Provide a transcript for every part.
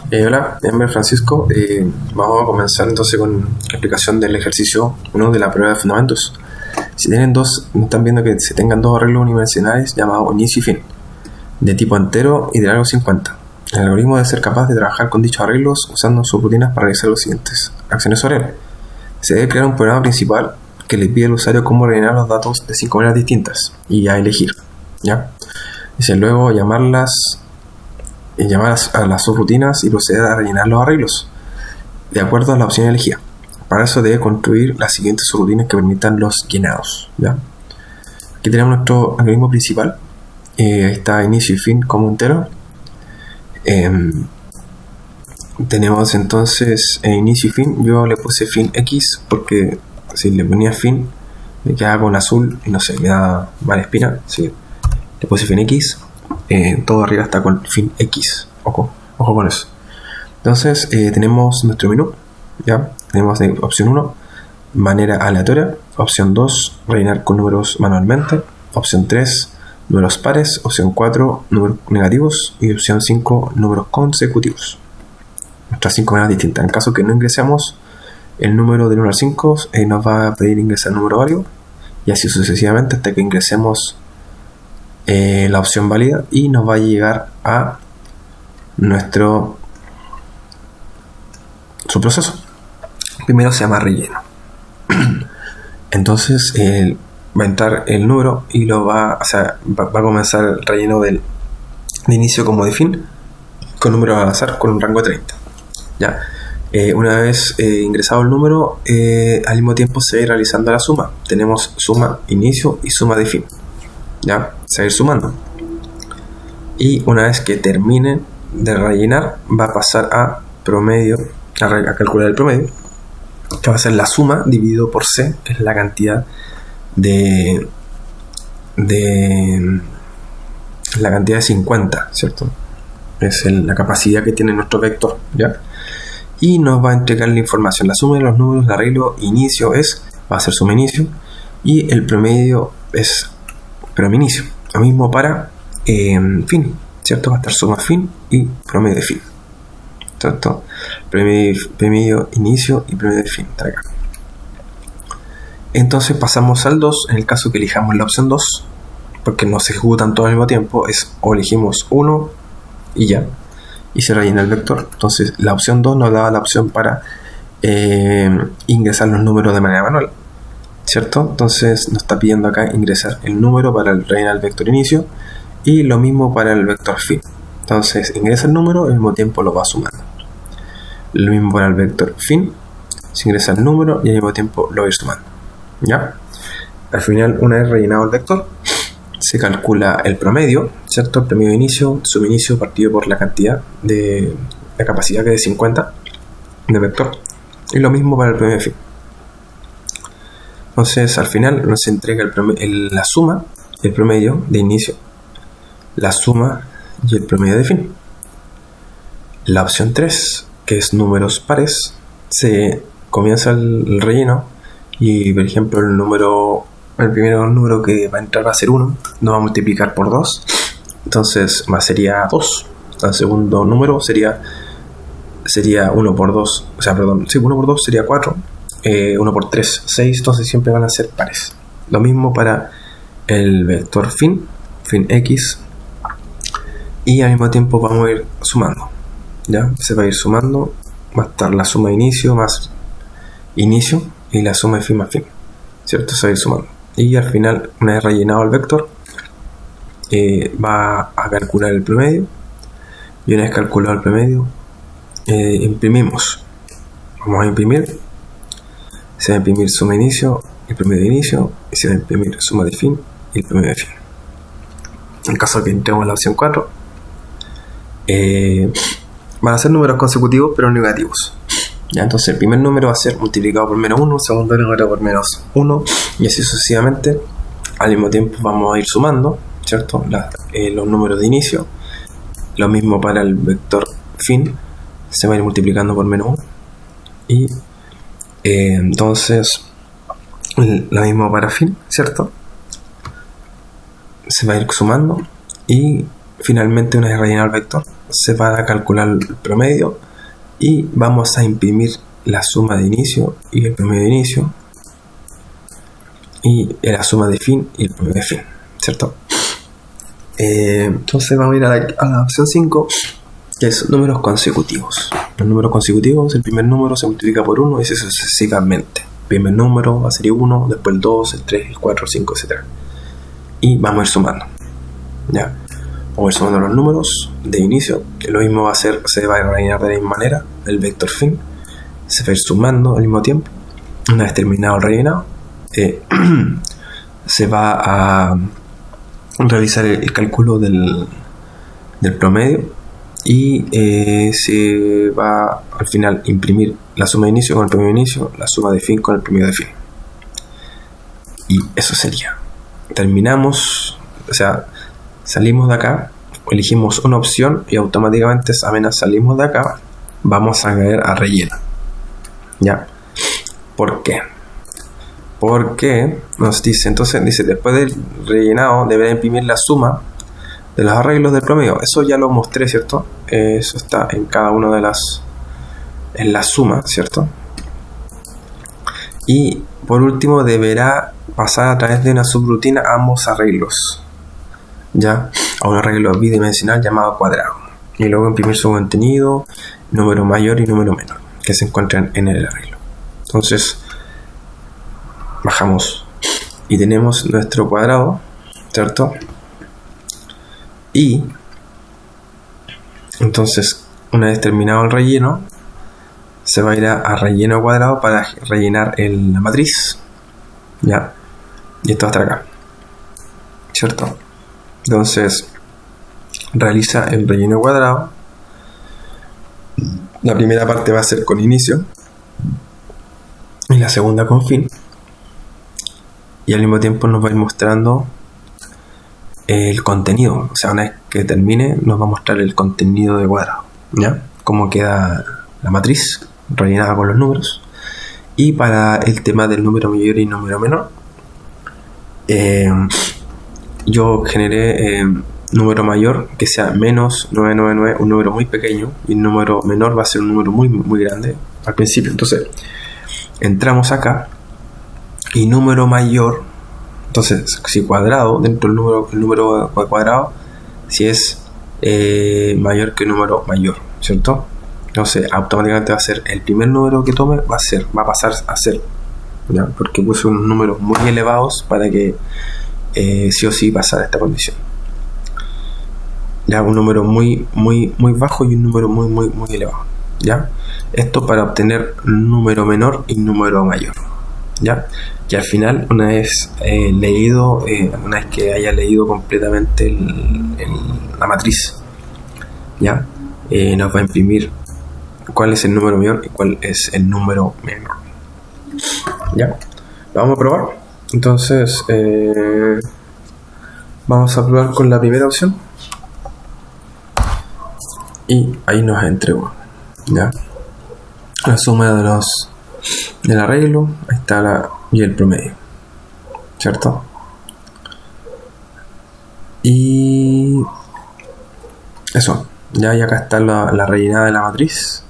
Hola, mi nombre es Francisco. Vamos a comenzar entonces con la explicación del ejercicio 1 de la prueba de fundamentos. Si tienen dos, están viendo que se tengan dos arreglos unidimensionales llamados inicio y fin, de tipo entero y de largo 50. El algoritmo debe ser capaz de trabajar con dichos arreglos usando sus rutinas para realizar las siguientes acciones sobre él. Se debe crear un programa principal que le pide al usuario cómo rellenar los datos de 5 maneras distintas y a elegir, ¿ya? Dice luego llamar a las subrutinas y proceder a rellenar los arreglos de acuerdo a la opción elegida. Para eso debe construir las siguientes subrutinas que permitan los llenados, ¿ya? Aquí tenemos nuestro algoritmo principal. Está inicio y fin como entero. Tenemos entonces inicio y fin. Yo le puse fin X porque si le ponía fin me quedaba con azul y no sé, me da mala espina. Así le puse fin X. Todo arriba está con fin X. Ojo con eso. Entonces tenemos nuestro menú. Ya tenemos opción 1, manera aleatoria. Opción 2, rellenar con números manualmente. Opción 3, números pares. Opción 4, números negativos. Y opción 5, números consecutivos. Nuestras 5 maneras distintas. En caso que no ingresemos el número del 1 al 5, nos va a pedir ingresar el número válido. Y así sucesivamente hasta que ingresemos la opción válida y nos va a llegar a su proceso. Primero se llama relleno. Entonces va a entrar el número y va a comenzar el relleno de inicio como de fin con números al azar con un rango de 30. ¿Ya? Una vez ingresado el número, al mismo tiempo se va a ir realizando la suma. Tenemos suma inicio y suma de fin. ¿Ya? Se va a ir sumando. Y una vez que termine de rellenar, va a pasar a promedio, a calcular el promedio, que va a ser la suma dividido por C, que es la cantidad de 50, ¿cierto? Es la capacidad que tiene nuestro vector, ¿ya? Y nos va a entregar la información. La suma de los números, el arreglo inicio va a ser suma inicio, y el promedio es promedio inicio. Lo mismo para fin, ¿cierto? Va a estar suma fin y promedio de fin. ¿Cierto? Promedio inicio y promedio de fin. Está acá. Entonces pasamos al 2. En el caso que elijamos la opción 2, porque no se ejecutan todo al mismo tiempo, o elegimos 1 y ya, y se rellena el vector. Entonces la opción 2 nos da la opción para ingresar los números de manera manual, ¿cierto? Entonces nos está pidiendo acá ingresar el número para rellenar el vector inicio y lo mismo para el vector fin. Entonces ingresa el número y al mismo tiempo lo va sumando. Lo mismo para el vector fin, se ingresa el número y al mismo tiempo lo va a ir sumando. ¿Ya? Al final, una vez rellenado el vector, se calcula el promedio, ¿cierto? El promedio de inicio, subinicio partido por la cantidad de la capacidad que es de 50 de vector. Y lo mismo para el promedio de fin. Entonces al final nos entrega la suma, el promedio de inicio, la suma y el promedio de fin. La opción 3, que es números pares, se comienza el relleno y por ejemplo el primer número que va a entrar va a ser 1, nos va a multiplicar por 2, entonces sería 2. El segundo número sería 1 por 2, 1 por 2 sería 4, 1 por 3, 6, entonces siempre van a ser pares. Lo mismo para el vector fin X, y al mismo tiempo vamos a ir sumando, ¿ya? Se va a ir sumando, va a estar la suma de inicio más inicio y la suma de fin más fin, ¿cierto? Se va a ir sumando. Y al final, una vez rellenado el vector, va a calcular el promedio, y una vez calculado el promedio, imprimimos. Vamos a imprimir. Se va a imprimir suma de inicio y promedio de inicio, y se va a imprimir suma de fin y el promedio de fin. En caso que entremos en la opción 4, van a ser números consecutivos pero negativos. Ya, entonces el primer número va a ser multiplicado por menos 1, el segundo número por menos 1, y así sucesivamente. Al mismo tiempo vamos a ir sumando, ¿cierto? Los números de inicio. Lo mismo para el vector fin, se va a ir multiplicando por menos 1. Y entonces lo mismo para fin, ¿cierto? Se va a ir sumando y finalmente una vez rellenado el vector se va a calcular el promedio y vamos a imprimir la suma de inicio y el promedio de inicio y la suma de fin y el promedio de fin, ¿cierto? Entonces vamos a ir a la opción 5, que es números consecutivos. Los números consecutivos, el primer número se multiplica por 1 y así sucesivamente. El primer número va a ser 1, después el 2, el 3, el 4, el 5, etc. Y vamos a ir sumando. ¿Ya? Vamos a ir sumando los números de inicio. Lo mismo va a ser, se va a rellenar de la misma manera. El vector fin se va a ir sumando al mismo tiempo. Una vez terminado el rellenado, se va a realizar el cálculo del promedio y se va al final imprimir la suma de inicio con el promedio de inicio, la suma de fin con el promedio de fin. Y eso sería. Terminamos, o sea, salimos de acá, elegimos una opción y automáticamente apenas salimos de acá vamos a caer a relleno. ¿Ya? ¿Por qué? Porque nos dice, entonces dice, después del rellenado deberá imprimir la suma de los arreglos del promedio. Eso ya lo mostré, ¿cierto? Eso está en cada una de las, en la suma, ¿cierto? Y por último deberá pasar a través de una subrutina ambos arreglos, ya, a un arreglo bidimensional llamado cuadrado, y luego imprimir su contenido, número mayor y número menor, que se encuentran en el arreglo. Entonces bajamos y tenemos nuestro cuadrado, ¿cierto? Y entonces una vez terminado el relleno se va a ir a relleno cuadrado para rellenar la matriz, ¿ya? Y esto va a estar acá, ¿cierto? Entonces realiza el relleno cuadrado. La primera parte va a ser con inicio y la segunda con fin, y al mismo tiempo nos va a ir mostrando el contenido. O sea, una vez que termine nos va a mostrar el contenido de cuadrado, ¿ya? Cómo queda la matriz rellenada con los números. Y para el tema del número mayor y número menor, yo generé número mayor que sea menos 999, un número muy pequeño, y el número menor va a ser un número muy, muy grande al principio. Entonces entramos acá y número mayor, entonces si cuadrado, dentro del número cuadrado, si es mayor que el número mayor, ¿cierto? Entonces automáticamente va a ser el primer número que tome, va a pasar a ser, ¿ya? Porque puse unos números muy elevados para que sí o sí pasara esta condición. Ya, un número muy bajo y un número muy elevado, ¿ya? Esto para obtener número menor y número mayor, ¿ya? Y al final, una vez una vez que haya leído completamente la matriz, ¿ya? Nos va a imprimir cuál es el número mayor y cuál es el número menor, ¿ya? Lo vamos a probar. Entonces vamos a probar con la primera opción y ahí nos entregó, ¿ya? La suma del arreglo, ahí está y el promedio, ¿cierto? Y eso, ya acá está la rellenada de la matriz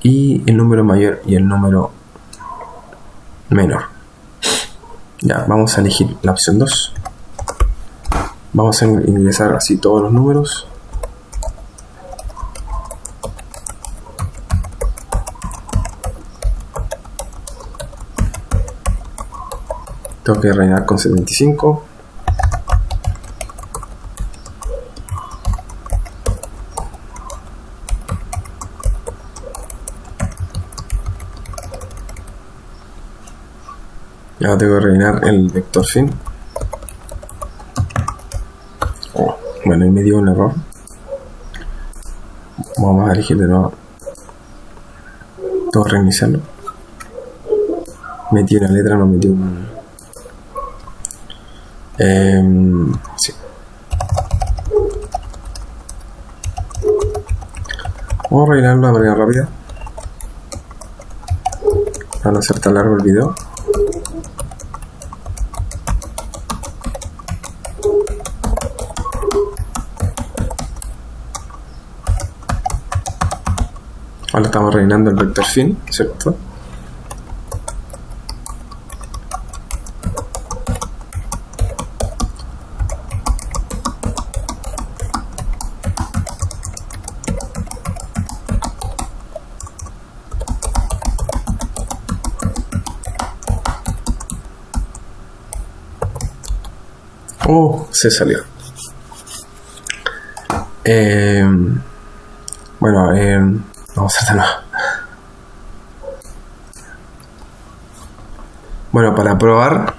y el número mayor y el número menor. Ya, vamos a elegir la opción 2. Vamos a ingresar así todos los números. Tengo que rellenar con 75. Ya tengo que rellenar el vector fin. Bueno, ahí me dio un error. Vamos a elegir de nuevo. Tengo que reiniciarlo. Metí una letra, no metí un... sí. Vamos a rellenarlo de manera rápida para no ser tan largo el video. Ahora estamos rellenando el vector fin, ¿cierto? Se salió. Bueno, vamos a hacer de nuevo. Bueno, para probar,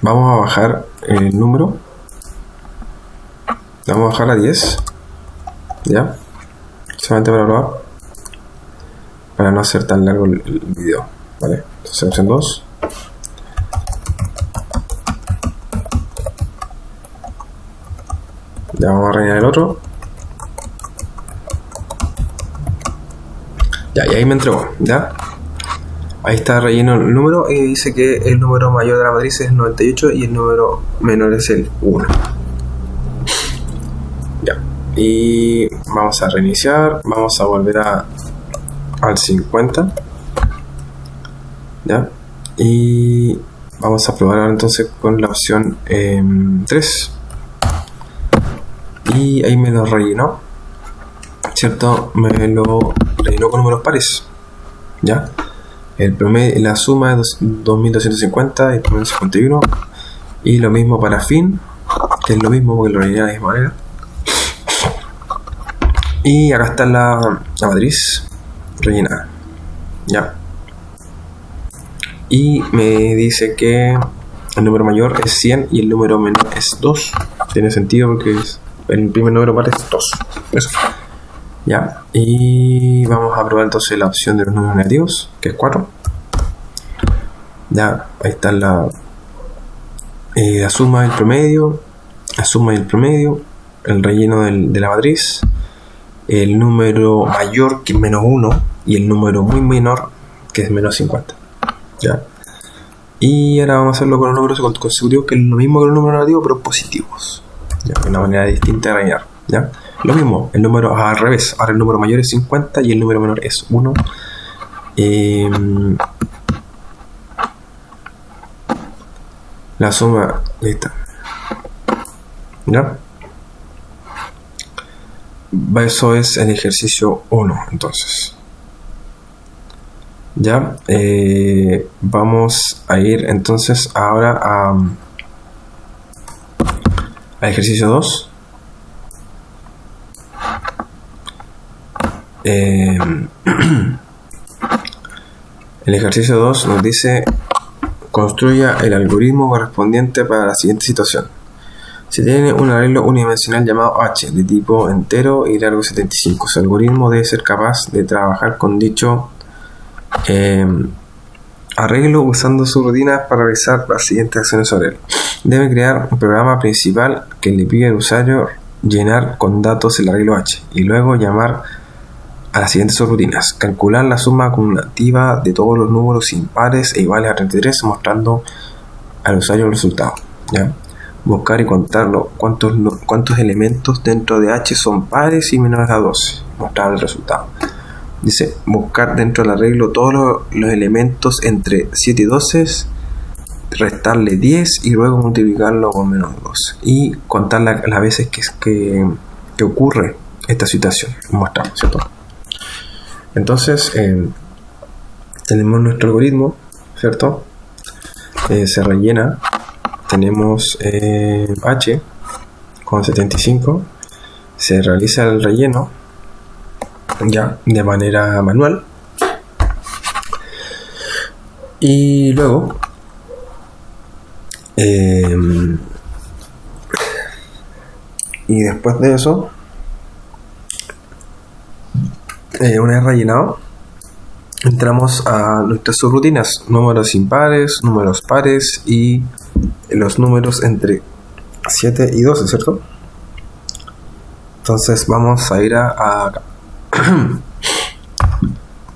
vamos a bajar el número. Vamos a bajar a 10. ¿Ya? Solamente para probar. Para no hacer tan largo el video. ¿Vale? Entonces, opción 2. Ya vamos a rellenar el otro. Ya, y ahí me entregó, ¿ya? Ahí está relleno el número y dice que el número mayor de la matriz es el 98 y el número menor es el 1. Ya, y vamos a reiniciar, vamos a volver al 50. Ya, y vamos a probar ahora entonces con la opción 3. Y ahí me lo rellenó, ¿cierto? Me lo rellenó con números pares, ¿ya? El promedio, la suma es 2250 y el promedio es 51. Y lo mismo para fin, que es lo mismo porque lo rellené de la misma manera. Y acá está la matriz rellenada, ¿ya? Y me dice que el número mayor es 100 y el número menor es 2. Tiene sentido porque el primer número par es 2. Eso. Ya. Y vamos a probar entonces la opción de los números negativos, que es 4. Ya. Ahí está la suma y el promedio. La suma y el promedio. El relleno de la matriz. El número mayor, que es menos 1. Y el número muy menor, que es menos 50. Ya. Y ahora vamos a hacerlo con los números consecutivos, que es lo mismo que los números negativos, pero positivos. Ya, una manera distinta de rellenar, ¿ya? Lo mismo, el número al revés. Ahora el número mayor es 50 y el número menor es 1. La suma, lista. ¿Ya? Eso es el ejercicio 1, entonces. Ya, vamos a ir entonces ahora al ejercicio 2. El ejercicio 2 nos dice: construya el algoritmo correspondiente para la siguiente situación. Se tiene un arreglo unidimensional llamado H de tipo entero y largo 75. Su algoritmo debe ser capaz de trabajar con dicho arreglo usando subrutinas para realizar las siguientes acciones sobre él. Debe crear un programa principal que le pide al usuario llenar con datos el arreglo H y luego llamar a las siguientes subrutinas: calcular la suma acumulativa de todos los números impares e iguales a 33, mostrando al usuario el resultado. ¿Ya? Buscar y contar cuántos elementos dentro de H son pares y menores a 12, mostrar el resultado. Dice: buscar dentro del arreglo todos los elementos entre 7 y 12, restarle 10 y luego multiplicarlo con menos 2 y contar las veces que ocurre esta situación. Mostramos, ¿cierto? Entonces tenemos nuestro algoritmo, ¿cierto? Se rellena. Tenemos H con 75. Se realiza el relleno ya de manera manual. Y luego y después de eso, una vez rellenado, entramos a nuestras subrutinas: números impares, números pares y los números entre 7 y 12, ¿cierto? Entonces vamos a ir a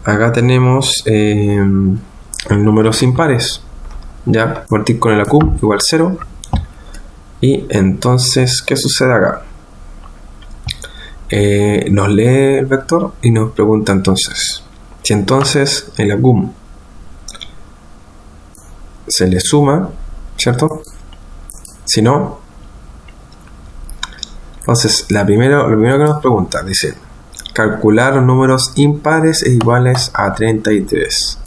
acá tenemos números impares. Ya, partir con el acum igual 0. Y entonces, ¿qué sucede acá? Nos lee el vector y nos pregunta entonces: Si entonces el ACUM se le suma, ¿cierto? Si no, entonces lo primero que nos pregunta, dice, calcular los números impares e iguales a 33.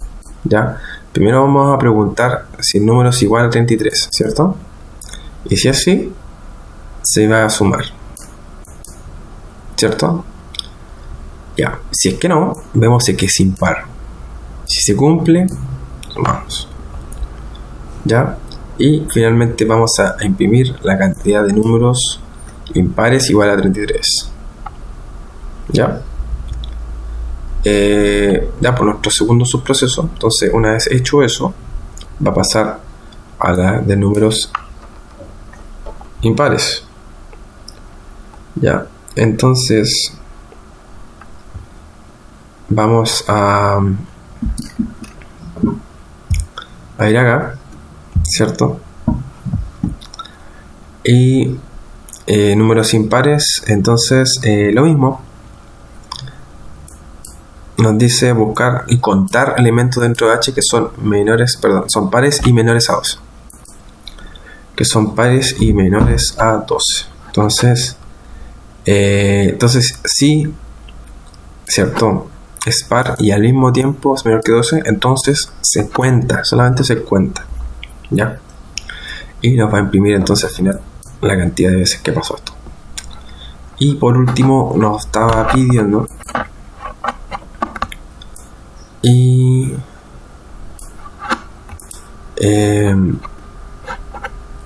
¿Ya? Primero vamos a preguntar si el número es igual a 33, ¿cierto? Y si es así, se va a sumar, ¿cierto? Ya, si es que no, vemos si es que es impar. Si se cumple, sumamos. ¿Ya? Y finalmente vamos a imprimir la cantidad de números impares igual a 33. ¿Ya? Ya por nuestro segundo subproceso. Entonces, una vez hecho eso, va a pasar a la de números impares. ¿Ya? Entonces, vamos a ir acá, ¿cierto? Y números impares, entonces lo mismo. Nos dice buscar y contar elementos dentro de H que son son pares y menores a 12. Que son pares y menores a 12. Entonces si, ¿cierto?, es par y al mismo tiempo es menor que 12, entonces se cuenta, solamente se cuenta, ¿ya? Y nos va a imprimir entonces al final la cantidad de veces que pasó esto. Y por último nos estaba pidiendo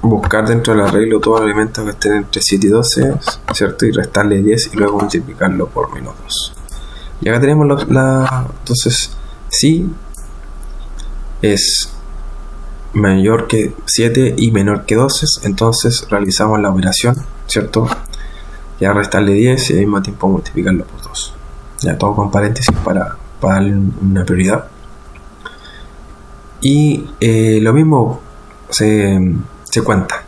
buscar dentro del arreglo todos los elementos que estén entre 7 y 12, ¿cierto? Y restarle 10 y luego multiplicarlo por menos 2. Y acá tenemos entonces, si es mayor que 7 y menor que 12, entonces realizamos la operación, ¿cierto? Ya restarle 10 y al mismo tiempo multiplicarlo por 2. Ya todo con paréntesis para darle una prioridad. Y lo mismo se cuenta,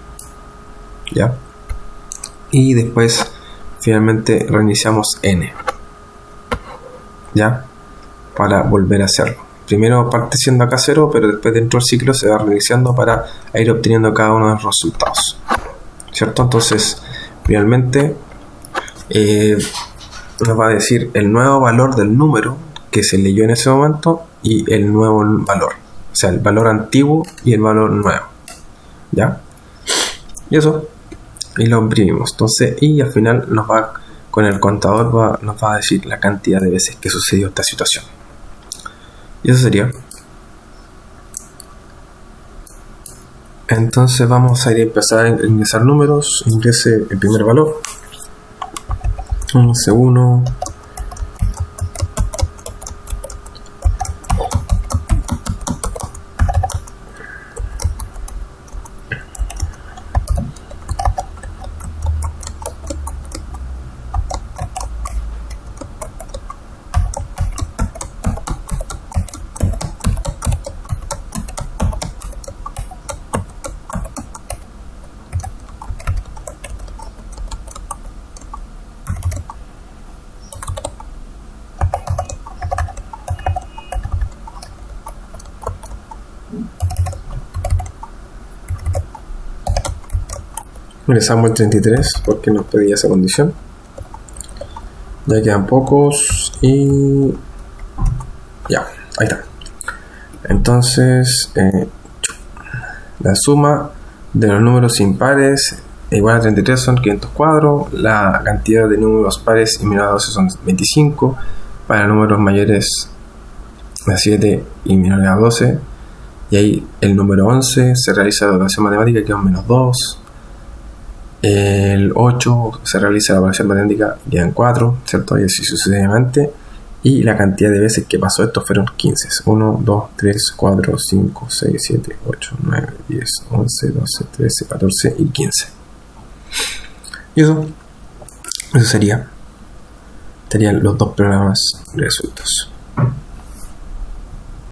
¿ya? Y después finalmente reiniciamos n, ¿ya? Para volver a hacerlo. Primero parte siendo acá 0, pero después dentro del ciclo se va reiniciando para ir obteniendo cada uno de los resultados, ¿cierto? Entonces finalmente nos va a decir el nuevo valor del número que se leyó en ese momento y el nuevo valor, o sea, el valor antiguo y el valor nuevo, ¿ya? Y eso, y lo imprimimos. Entonces, y al final nos va, con el contador nos va a decir la cantidad de veces que sucedió esta situación. Y eso sería. Entonces vamos a ir a empezar a ingresar números. Ingrese el primer valor. 11,1. Ingresamos el 33 porque nos pedía esa condición. Ya quedan pocos y ya, ahí está. Entonces la suma de los números impares igual a 33 son 504. La cantidad de números pares y menores a 12 son 25. Para números mayores a 7 y menores a 12, y ahí el número 11 se realiza la operación matemática, que es menos 2. El 8 se realiza la operación matemática, quedan 4, ¿cierto? Y así sucesivamente. Y la cantidad de veces que pasó esto fueron 15. 1, 2, 3, 4, 5, 6, 7, 8, 9, 10, 11, 12, 13, 14 y 15. Y eso serían los dos programas resueltos.